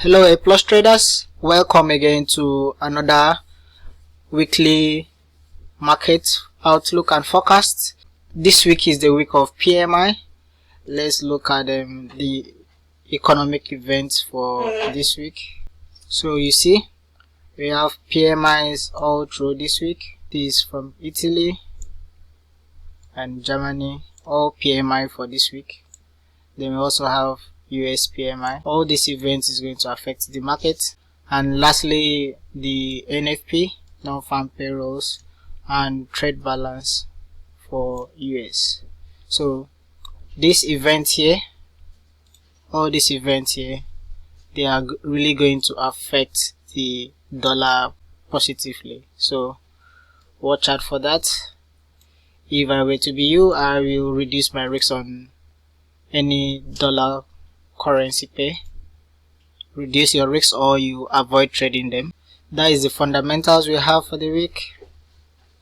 Hello A plus traders, welcome again to another weekly market outlook and forecast. This week is the week of PMI. Let's look at the economic events for this week. So you see we have PMIs all through this week. This is from Italy and Germany, all PMI for this week. Then we also have US PMI. All these events is going to affect the market. And lastly, the NFP, non-farm payrolls, and trade balance for US. So this event here, all these events here, they are really going to affect the dollar positively. So watch out for that. If I were to be you, I will reduce my risks on any dollar currency pair. Reduce your risks or you avoid trading them. That is the fundamentals we have for the week.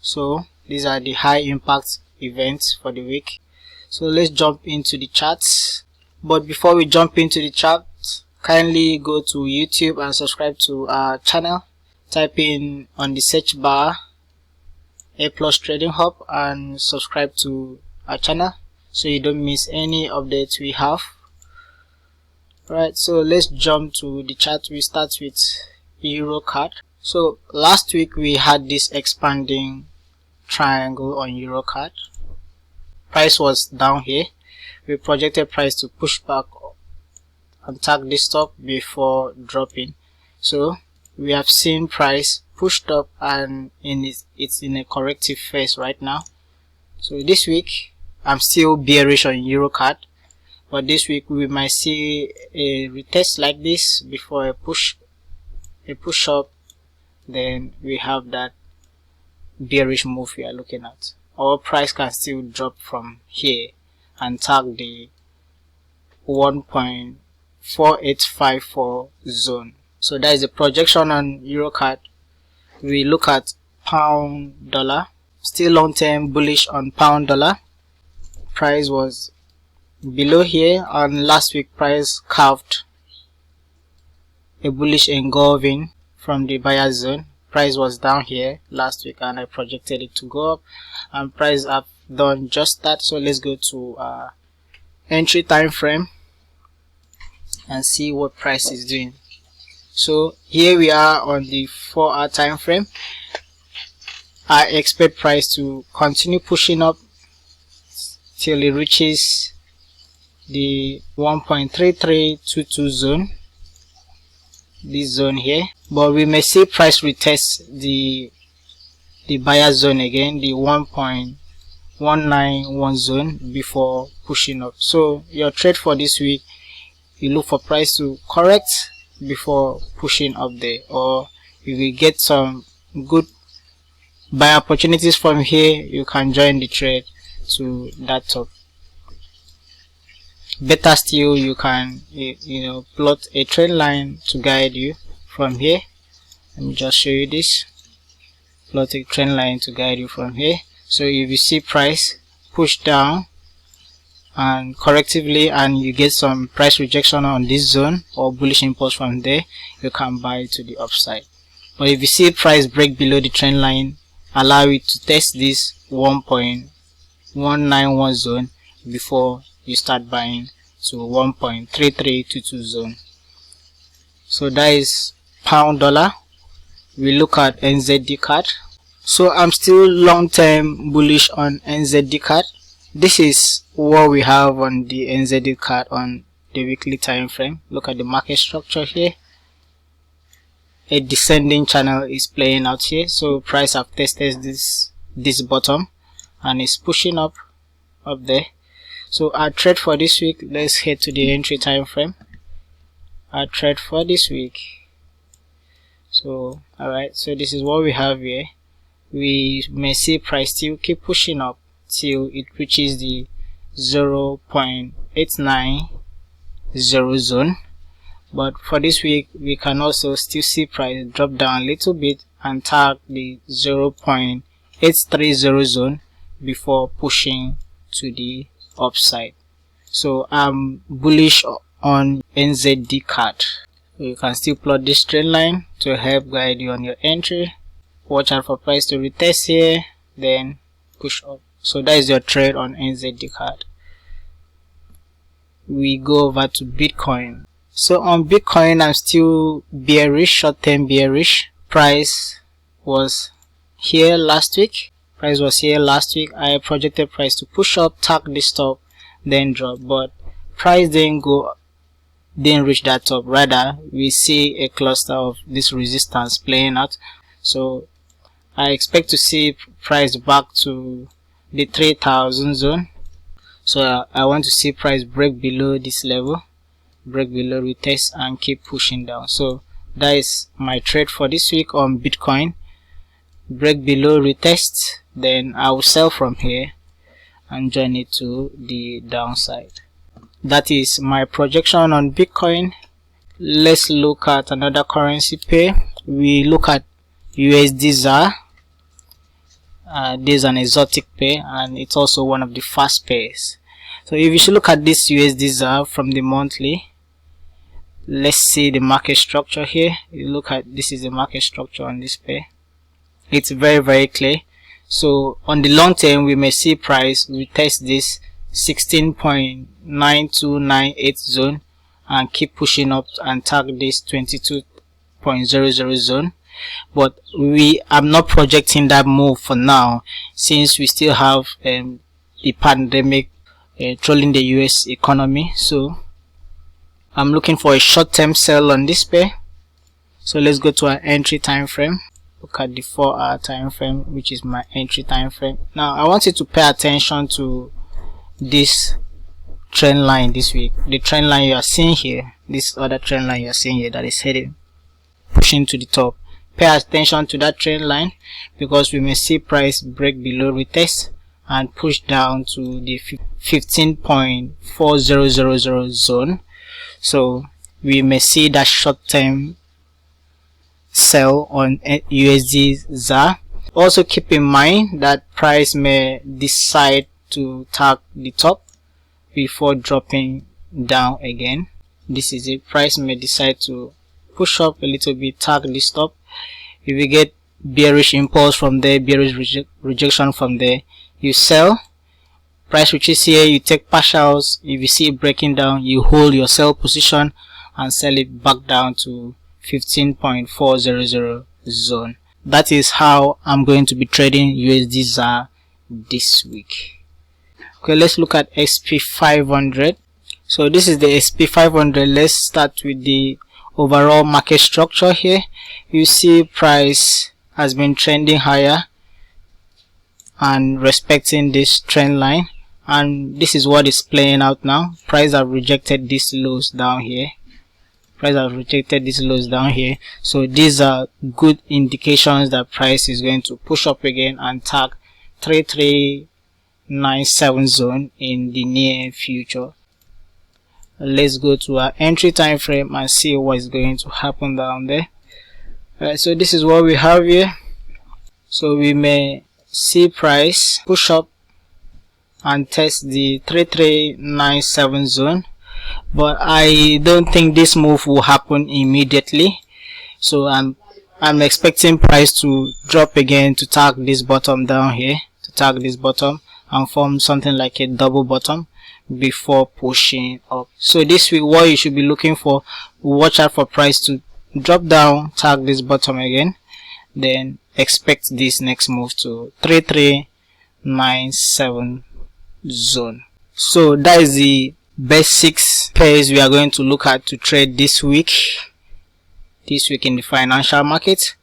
So these are the high impact events for the week. So let's jump into the charts. But before we jump into the chart, kindly go to YouTube and subscribe to our channel. Type in on the search bar A Plus Trading Hub and subscribe to our channel so you don't miss any updates we have. Right, so let's jump to the chart. We start with Euro CAD. So last week we had this expanding triangle on Euro CAD. Price was down here. We projected price to push back and tag this top before dropping. So we have seen price pushed up and it's in a corrective phase right now. So this week I'm still bearish on Euro CAD. But this week we might see a retest like this before a push up. Then we have that bearish move we are looking at. Our price can still drop from here and tag the 1.4854 zone. So that is the projection on Euro CAD. We look at pound dollar. Still long term bullish on pound dollar. Price was below here, and last week price carved a bullish engulfing from the buyer zone. Price was down here last week and I projected it to go up, and price have done just that. So let's go to entry time frame and see what price is doing. So here we are on the 4-hour time frame. I expect price to continue pushing up till it reaches the 1.3322 zone, this zone here, but we may see price retest the buyer zone again, the 1.191 zone, before pushing up. So your trade for this week, you look for price to correct before pushing up there, or if you get some good buy opportunities from here, you can join the trade to that top. Better still, you can plot a trend line to guide you from here. Let me just show you this. Plot a trend line to guide you from here. So if you see price push down and correctively and you get some price rejection on this zone or bullish impulse from there, you can buy to the upside. But if you see price break below the trend line, allow it to test this 1.191 zone before you start buying to 1.3322 zone. So that is pound dollar. We look at NZD CAD. So I'm still long term bullish on NZD CAD. This is what we have on the NZD CAD on the weekly time frame. Look at the market structure here. A descending channel is playing out here. So price have tested this bottom and is pushing up there. So our trade for this week, let's head to the entry time frame. Our trade for this week. So alright, so this is what we have here. We may see price still keep pushing up till it reaches the 0.890 zone. But for this week, we can also still see price drop down a little bit and tag the 0.830 zone before pushing to the upside. So I'm bullish on NZD CAD. You can still plot this trend line to help guide you on your entry. Watch out for price to retest here, then push up. So that is your trade on NZD card. We go over to Bitcoin. So on Bitcoin, I'm still bearish, short-term bearish. Price was here last week. I projected price to push up, tag the stop, then drop, but price didn't reach that top. Rather, we see a cluster of this resistance playing out. So I expect to see price back to the 3000 zone. So I want to see price break below this level, break below, retest, and keep pushing down. So that is my trade for this week on Bitcoin. Break below, retest, then I will sell from here and join it to the downside. That is my projection on Bitcoin. Let's look at another currency pair. We look at USD ZAR. This is an exotic pair and it's also one of the fast pairs. So if you should look at this USD ZAR from the monthly, let's see the market structure here. You look at, this is the market structure on this pair. It's very clear. So on the long term, we may see price retest this 16.9298 zone and keep pushing up and tag this 22.00 zone. But I'm not projecting that move for now, since we still have the pandemic trolling the US economy. So I'm looking for a short-term sell on this pair. So let's go to our entry time frame. Look at the 4-hour time frame, which is my entry time frame. Now I want you to pay attention to this trend line this week. The trend line you are seeing here, this other trend line you are seeing here that is heading pushing to the top. Pay attention to that trend line, because we may see price break below retest and push down to the 15.4000 zone. So we may see that short-term sell on USD ZAR. Also keep in mind that price may decide to tag the top before dropping down again. This is it. Price may decide to push up a little bit, tag the stop. If you get bearish impulse from there, bearish rejection from there, you sell. Price which is here, you take partials. If you see it breaking down, you hold your sell position and sell it back down to 15.400 zone. That is how I'm going to be trading USD ZAR this week. Okay, let's look at SP500. So this is the SP500. Let's start with the overall market structure here. You see price has been trending higher and respecting this trend line, and this is what is playing out now. Price have rejected these lows down here. So these are good indications that price is going to push up again and tag 3397 zone in the near future. Let's go to our entry time frame and see what is going to happen down there. So this is what we have here. So we may see price push up and test the 3397 zone, but I don't think this move will happen immediately. So I'm expecting price to drop again to tag this bottom down here, and form something like a double bottom before pushing up. So this week, what you should be looking for, watch out for price to drop down, tag this bottom again, then expect this next move to 3397 zone. So that is the basics pairs we are going to look at to trade this week in the financial market.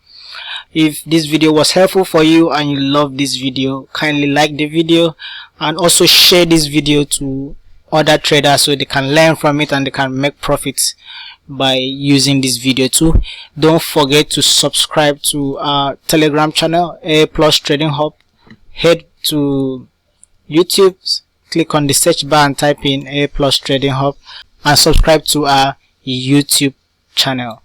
If this video was helpful for you and you love this video, kindly like the video and also share this video to other traders so they can learn from it and they can make profits by using this video too. Don't forget to subscribe to our Telegram channel, A+ Trading Hub. Head to YouTube, click on the search bar and type in A+ Trading Hub and subscribe to our YouTube channel.